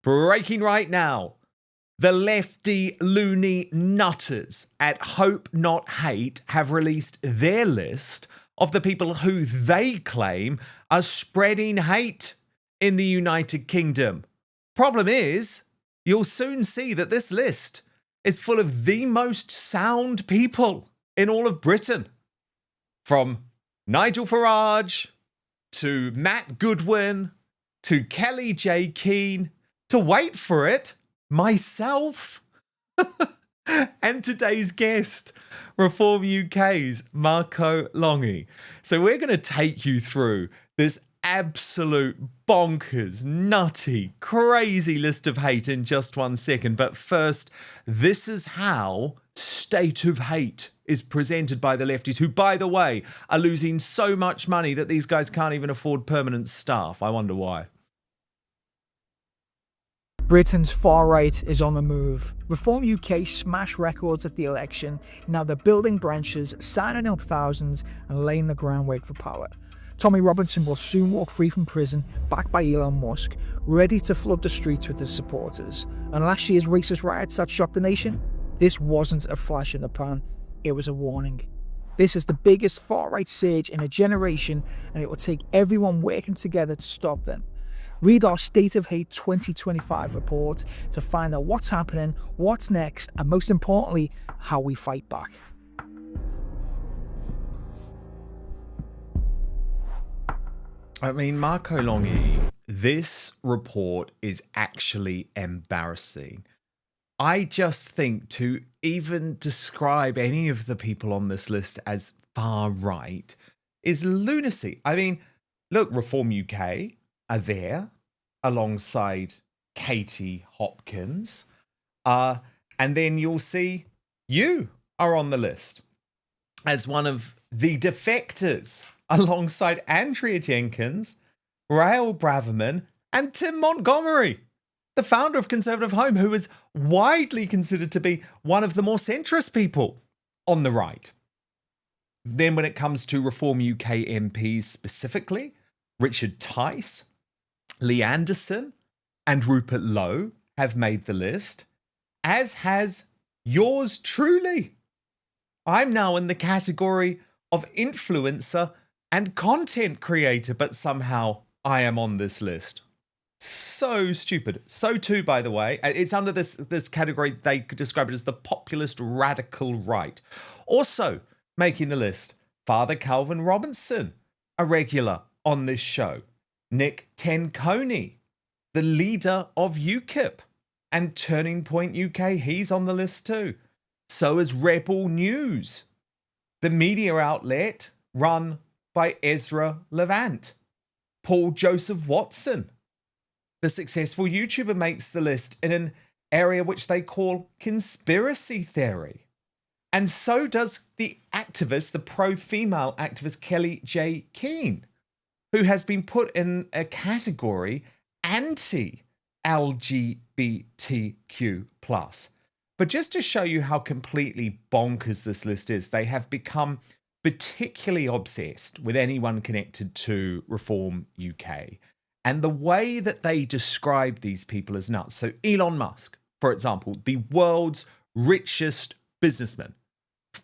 Breaking right now. The lefty loony nutters at Hope Not Hate have released their list of the people who they claim are spreading hate in the United Kingdom. Problem is, you'll soon see that this list is full of the most sound people in all of Britain. From Nigel Farage to Matt Goodwin to Kellie J. Keane to, wait for it, myself. And today's guest, Reform UK's Marco Longhi. So we're going to take you through this absolute bonkers, nutty, crazy list of hate in just 1 second. But first, this is how State of Hate is presented by the lefties, who, by the way, are losing so much money that these guys can't even afford permanent staff. I wonder why. Britain's far right is on the move. Reform UK smashed records at the election. Now they're building branches, signing up thousands, and laying the groundwork for power. Tommy Robinson will soon walk free from prison, backed by Elon Musk, ready to flood the streets with his supporters. And last year's racist riots that shocked the nation? This wasn't a flash in the pan, it was a warning. This is the biggest far-right surge in a generation, and it will take everyone working together to stop them. Read our State of Hate 2025 report to find out what's happening, what's next, and most importantly, how we fight back. I mean, Marco Longhi, this report is actually embarrassing. I just think to even describe any of the people on this list as far right is lunacy. I mean, look, Reform UK are there alongside Katie Hopkins. And then you'll see you are on the list as one of the defectors alongside Andrea Jenkyns, Rael Braverman, and Tim Montgomery, the founder of Conservative Home, who is widely considered to be one of the more centrist people on the right. Then when it comes to Reform UK MPs specifically, Richard Tice, Lee Anderson, and Rupert Lowe have made the list, as has yours truly. I'm now in the category of influencer and content creator, but somehow I am on this list. So stupid. So too, by the way, it's under this category, they describe it as the populist radical right. Also making the list, Father Calvin Robinson, a regular on this show. Nick Tenconi, the leader of UKIP, and Turning Point UK, he's on the list too. So is Rebel News, the media outlet run by Ezra Levant. Paul Joseph Watson, the successful YouTuber, makes the list in an area which they call conspiracy theory. And so does the activist, the pro-female activist Kellie J. Keane, who has been put in a category anti-LGBTQ+. But just to show you how completely bonkers this list is, they have become particularly obsessed with anyone connected to Reform UK. And the way that they describe these people is nuts. So Elon Musk, for example, the world's richest businessman,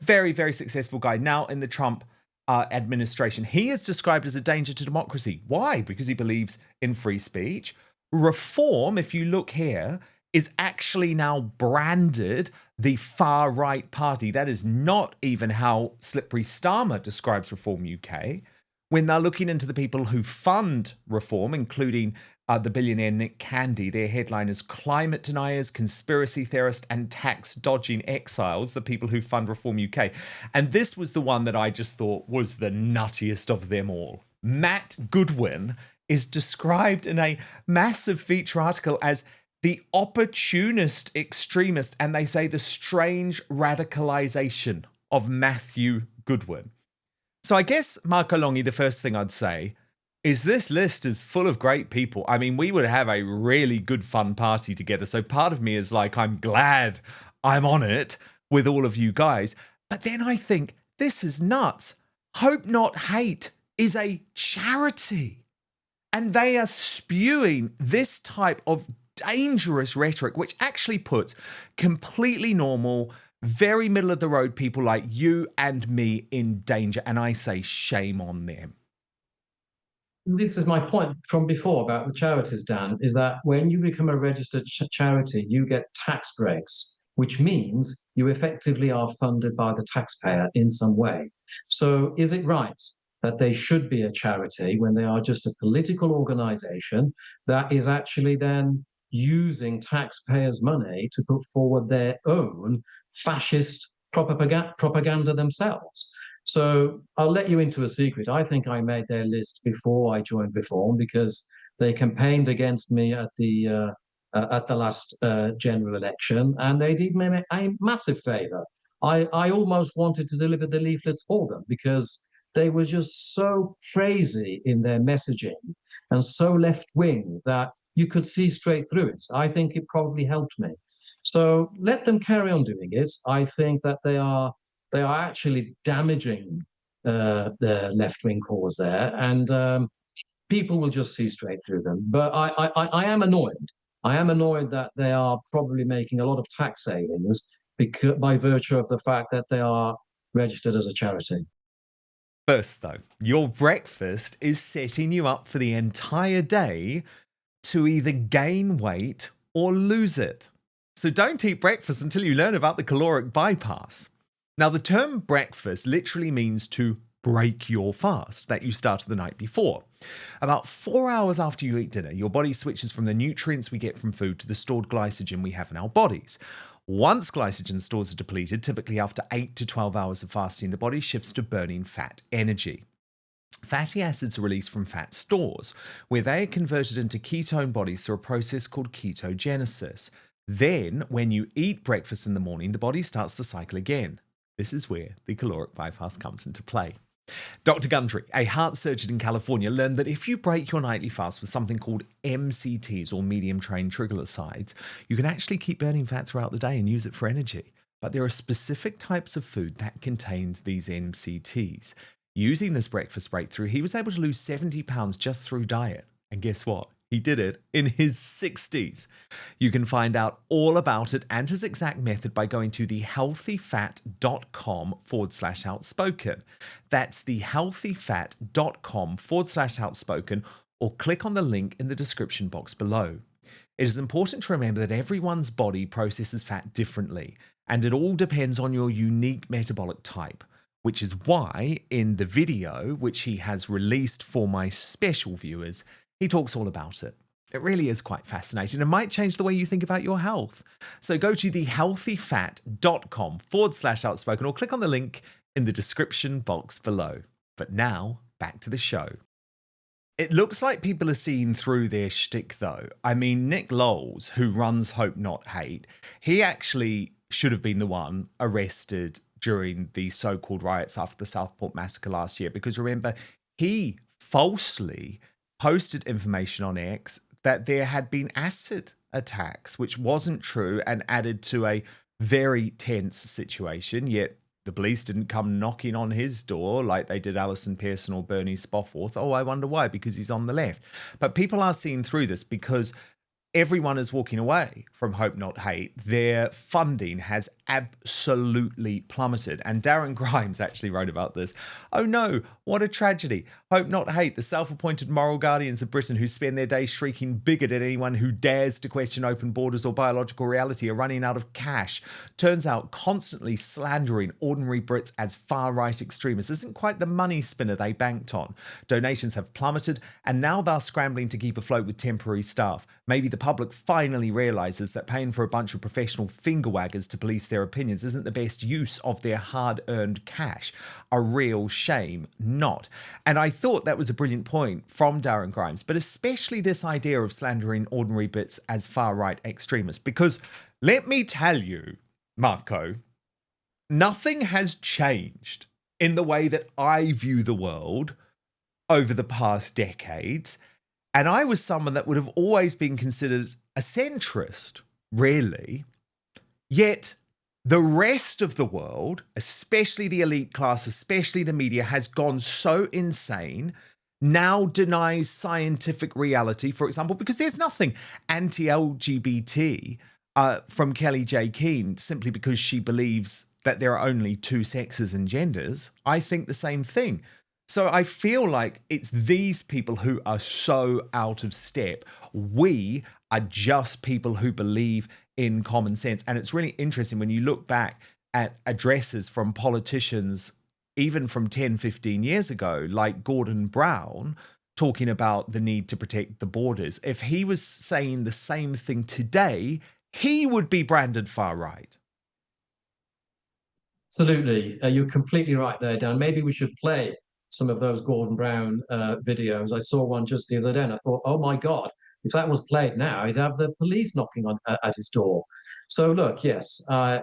very, very successful guy, now in the Trump administration. He is described as a danger to democracy. Why? Because he believes in free speech. Reform, if you look here, is actually now branded the far right party. That is not even how Slippery Starmer describes Reform UK. When they're looking into the people who fund Reform, including the billionaire Nick Candy, their headline is Climate Deniers, Conspiracy Theorists and Tax Dodging Exiles, the people who fund Reform UK. And this was the one that I just thought was the nuttiest of them all. Matt Goodwin is described in a massive feature article as the opportunist extremist, and they say the strange radicalization of Matthew Goodwin. So I guess, Marco Longhi, the first thing I'd say is this list is full of great people. I mean, we would have a really good fun party together. So part of me is like, I'm glad I'm on it with all of you guys. But then I think, this is nuts. Hope Not Hate is a charity. And they are spewing this type of dangerous rhetoric, which actually puts completely normal, very middle of the road people like you and me in danger. And I say shame on them. This is my point from before about the charities, Dan, is that when you become a registered charity, you get tax breaks, which means you effectively are funded by the taxpayer in some way. So is it right that they should be a charity when they are just a political organization that is actually then using taxpayers' money to put forward their own fascist propaganda themselves? So I'll let you into a secret. I think I made their list before I joined Reform because they campaigned against me at the last general election, and they did me a massive favour. I almost wanted to deliver the leaflets for them because they were just so crazy in their messaging and so left wing that you could see straight through it. I think it probably helped me. So let them carry on doing it. I think that they are actually damaging the left-wing cause there, and people will just see straight through them. But I am annoyed. I am annoyed that they are probably making a lot of tax savings by virtue of the fact that they are registered as a charity. First, though, your breakfast is setting you up for the entire day to either gain weight or lose it. So don't eat breakfast until you learn about the caloric bypass. Now, the term breakfast literally means to break your fast that you started the night before. About 4 hours after you eat dinner, your body switches from the nutrients we get from food to the stored glycogen we have in our bodies. Once glycogen stores are depleted, typically after 8 to 12 hours of fasting, the body shifts to burning fat energy. Fatty acids are released from fat stores, where they are converted into ketone bodies through a process called ketogenesis. Then, when you eat breakfast in the morning, the body starts the cycle again. This is where the caloric bypass comes into play. Dr. Gundry, a heart surgeon in California, learned that if you break your nightly fast with something called MCTs, or medium chain triglycerides, you can actually keep burning fat throughout the day and use it for energy. But there are specific types of food that contains these MCTs. Using this breakfast breakthrough, he was able to lose 70 pounds just through diet. And guess what? He did it in his 60s. You can find out all about it and his exact method by going to thehealthyfat.com/outspoken. That's thehealthyfat.com/outspoken, or click on the link in the description box below. It is important to remember that everyone's body processes fat differently, and it all depends on your unique metabolic type, which is why in the video, which he has released for my special viewers, he talks all about it. It really is quite fascinating and might change the way you think about your health. So go to thehealthyfat.com/outspoken or click on the link in the description box below. But now, back to the show. It looks like people are seeing through their shtick, though. I mean, Nick Lowles, who runs Hope Not Hate, he actually should have been the one arrested during the so-called riots after the Southport massacre last year, because remember, he falsely posted information on X that there had been acid attacks, which wasn't true, and added to a very tense situation. Yet the police didn't come knocking on his door like they did Alison Pearson or Bernie Spofford. Oh, I wonder why, because he's on the left. But people are seeing through this because everyone is walking away from Hope Not Hate. Their funding has absolutely plummeted. And Darren Grimes actually wrote about this. Oh no, what a tragedy. Hope Not Hate, the self-appointed moral guardians of Britain who spend their days shrieking bigot at anyone who dares to question open borders or biological reality, are running out of cash. Turns out constantly slandering ordinary Brits as far-right extremists isn't quite the money spinner they banked on. Donations have plummeted, and now they're scrambling to keep afloat with temporary staff. Maybe the public finally realises that paying for a bunch of professional finger-waggers to police their opinions isn't the best use of their hard-earned cash. A real shame not. And I thought that was a brilliant point from Darren Grimes, but especially this idea of slandering ordinary Brits as far-right extremists. Because let me tell you, Marco, nothing has changed in the way that I view the world over the past decades. And I was someone that would have always been considered a centrist, really. Yet the rest of the world, especially the elite class, especially the media, has gone so insane. now denies scientific reality, for example, because there's nothing anti-LGBT from Kellie J. Keane simply because she believes that there are only two sexes and genders. I think the same thing. So I feel like it's these people who are so out of step. We are just people who believe in common sense. And it's really interesting when you look back at addresses from politicians, even from 10, 15 years ago, like Gordon Brown, talking about the need to protect the borders. If he was saying the same thing today, he would be branded far right. Absolutely. You're completely right there, Dan. Maybe we should play some of those Gordon Brown videos. I saw one just the other day and I thought, oh my God, if that was played now, he'd have the police knocking on at his door. So look, yes, I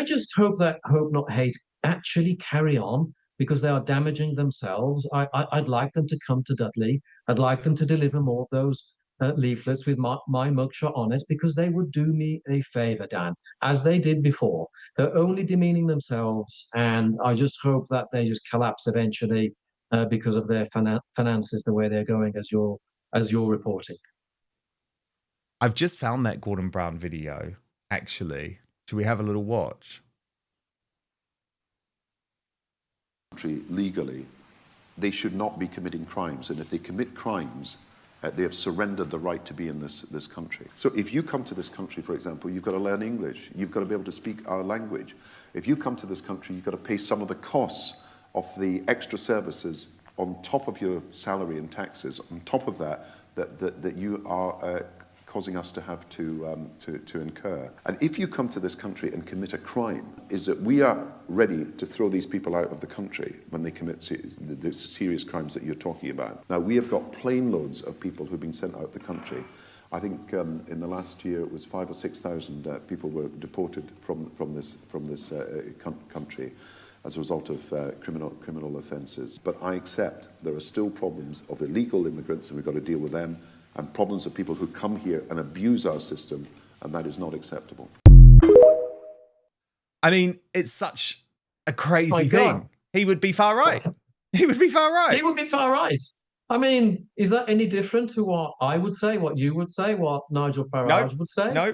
just hope that Hope Not Hate actually carry on because they are damaging themselves. I'd like them to come to Dudley. I'd like them to deliver more of those leaflets with my mugshot on it because they would do me a favor, Dan, as they did before. They're only demeaning themselves, and I just hope that they just collapse eventually because of their finances the way they're going, as you're reporting. I've just found that Gordon Brown video, actually. Should we have a little watch? Legally, they should not be committing crimes, and if they commit crimes, they have surrendered the right to be in this country. So if you come to this country, for example, you've got to learn English. You've got to be able to speak our language. If you come to this country, you've got to pay some of the costs of the extra services on top of your salary and taxes, on top of that you are causing us to have to incur. And if you come to this country and commit a crime, is that we are ready to throw these people out of the country when they commit the serious crimes that you're talking about. Now, we have got plane loads of people who've been sent out of the country. I think in the last year it was 5,000 or 6,000 people were deported from this country as a result of criminal offences. But I accept there are still problems of illegal immigrants, and we've got to deal with them, and problems of people who come here and abuse our system, and that is not acceptable. I mean, it's such a crazy thing. He would be far right. He would be far right. He would be far right. I mean, is that any different to what I would say, what you would say, what Nigel Farage would say? No.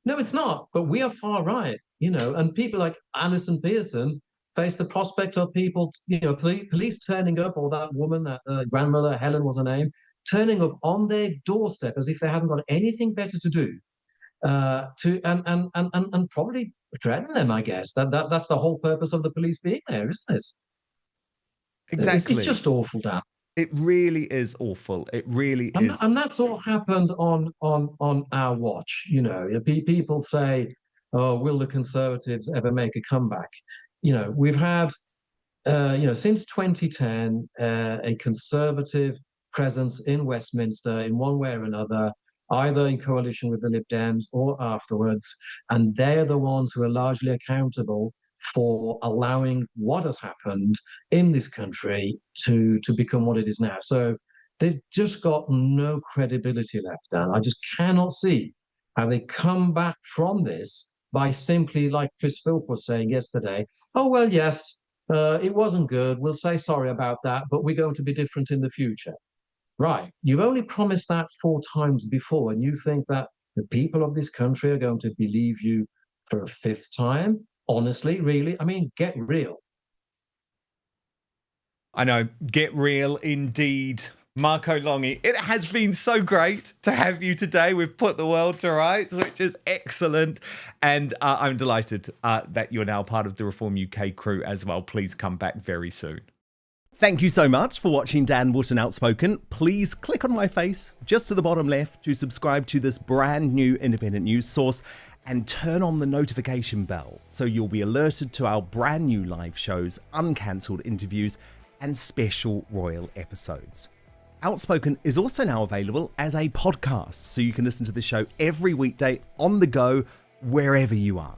No, it's not. But we are far right, and people like Alison Pearson face the prospect of people, police turning up, or that woman, that grandmother, Helen was her name, turning up on their doorstep as if they hadn't got anything better to do, and probably threaten them. I guess that's the whole purpose of the police being there, isn't it? Exactly. It's just awful, Dan. It really is awful. It really is. And that's all happened on our watch. People say, "Oh, will the Conservatives ever make a comeback?" We've had, since 2010, a Conservative presence in Westminster in one way or another, either in coalition with the Lib Dems or afterwards, and they're the ones who are largely accountable for allowing what has happened in this country to become what it is now. So they've just got no credibility left, Dan. I just cannot see how they come back from this by simply, like Chris Philp was saying yesterday, oh, well, yes, it wasn't good. We'll say sorry about that, but we're going to be different in the future. Right. You've only promised that 4 times before, and you think that the people of this country are going to believe you for a 5th time? Honestly, really? I mean, get real. I know. Get real indeed. Marco Longhi, it has been so great to have you today. We've put the world to rights, which is excellent. And I'm delighted that you're now part of the Reform UK crew as well. Please come back very soon. Thank you so much for watching Dan Wootton Outspoken. Please click on my face just to the bottom left to subscribe to this brand new independent news source and turn on the notification bell so you'll be alerted to our brand new live shows, uncancelled interviews, and special royal episodes. Outspoken is also now available as a podcast, so you can listen to the show every weekday on the go, wherever you are.